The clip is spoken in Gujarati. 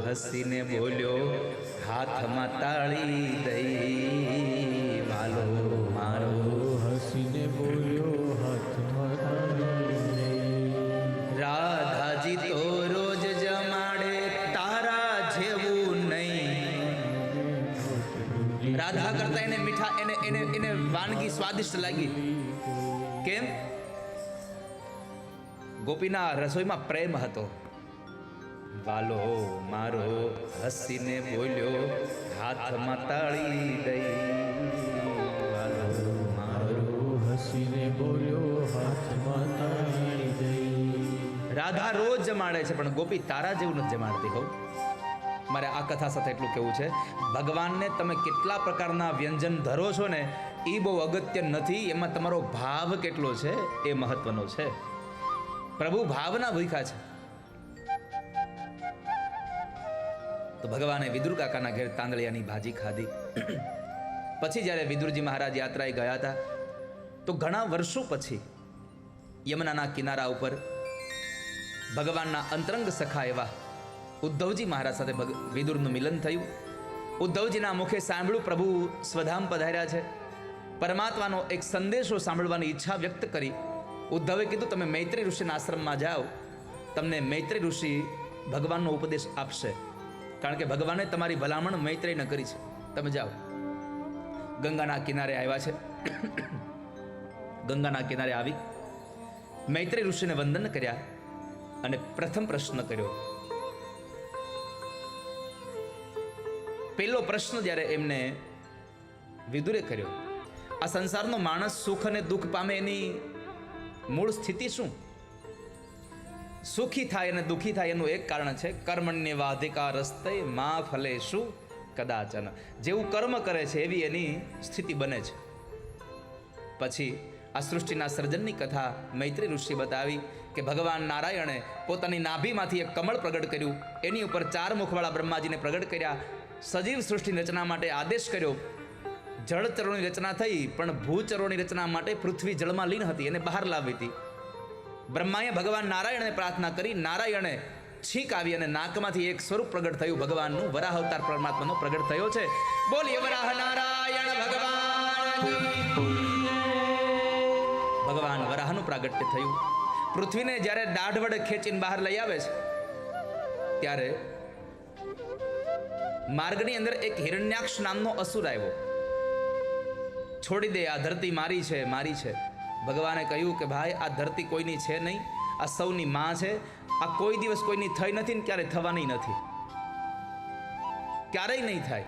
હસીને બોલ્યો હાથમાં તાળી દઈ વાલો મારો હસીને બોલ્યો હાથમાં તાળી દઈ રાધાજી તો રોજ જમાડે તારા જેવું નહીં રાધા કરતા એને મીઠા એને વાનગી સ્વાદિષ્ટ લાગી કેમ ગોપીના રસોઈમાં પ્રેમ હતો વાલો મારો હસીને બોલ્યો હાથમાં તાળી દઈ વાલો મારો હસીને બોલ્યો હાથમાં તાળી દઈ રાધા રોજ જમાડે છે પણ ગોપી તારા જેવું નથી જમાડતી હો મારે આ કથા સાથે એટલું કહેવું છે ભગવાનને તમે કેટલા પ્રકારના વ્યંજન ધરો છો ને એ બહુ અગત્ય નથી એમાં તમારો ભાવ કેટલો છે એ મહત્વનો છે પ્રભુ ભાવના ભૂખ્યા છે તો ભગવાને વિદુર કાકાના ઘેર તાંદળિયાની ભાજી ખાધી પછી જ્યારે વિદુરજી મહારાજ યાત્રાએ ગયા હતા તો ઘણા વર્ષો પછી યમુનાના કિનારા ઉપર ભગવાનના અંતરંગ સખા એવા ઉદ્ધવજી મહારાજ સાથે વિદુરનું મિલન થયું ઉદ્ધવજીના મુખે સાંભળ્યું પ્રભુ સ્વધામ પધાર્યા છે પરમાત્માનો એક સંદેશો સાંભળવાની ઈચ્છા વ્યક્ત કરી ઉદ્ધવે કીધું તમે મૈત્રી ઋષિના આશ્રમમાં જાઓ તમને મૈત્રી ઋષિ ભગવાનનો ઉપદેશ આપશે કારણ કે ભગવાને તમારી ભલામણ મૈત્રીને કરી છે તમે જાઓ ગંગાના કિનારે આવ્યા છે ગંગાના કિનારે આવી મૈત્રી ઋષિને વંદન કર્યા અને પ્રથમ પ્રશ્ન કર્યો પહેલો પ્રશ્ન જ્યારે એમને વિદુરે કર્યો આ સંસારનો માણસ સુખ અને દુઃખ પામે એની મૂળ સ્થિતિ શું સુખી થાય અને દુઃખી થાય એનું એક કારણ છે કર્મણ્યવાધિકારસ્તે મા ફલેષુ કદાચન જેવું કર્મ કરે છે એવી એની સ્થિતિ બને છે પછી આ સૃષ્ટિના સર્જનની કથા મૈત્રી ઋષિ બતાવી કે ભગવાન નારાયણે પોતાની નાભીમાંથી એક કમળ પ્રગટ કર્યું એની ઉપર 4 મુખવાળા બ્રહ્માજીને પ્રગટ કર્યા સજીવ સૃષ્ટિની રચના માટે આદેશ કર્યો જળચરોની રચના થઈ પણ ભૂચરોની રચના માટે પૃથ્વી જળમાં લીન હતી એને બહાર લાવી હતી બ્રહ્માએ ભગવાન નારાયણને પ્રાર્થના કરી નારાયણે છીક આવી અને નાકમાંથી એક સ્વરૂપ પ્રગટ થયું ભગવાનનું વરાહ અવતાર પરમાત્માનો પ્રગટ થયો છે બોલીએ વરાહ નારાયણ ભગવાન વરાહનું પ્રાગટ્ય થયું પૃથ્વીને જ્યારે દાઢ વડે ખેંચીને બહાર લઈ આવે છે ત્યારે માર્ગની અંદર એક હિરણ્યાક્ષ નામનો અસુર આવ્યો છોડી દે આ ધરતી મારી છે ભગવાને કહ્યું કે ભાઈ આ ધરતી કોઈની છે નહીં આ સૌની માં છે આ કોઈ દિવસ કોઈની થઈ નથી ને ક્યારે થવાની નથી ક્યારેય નહીં થાય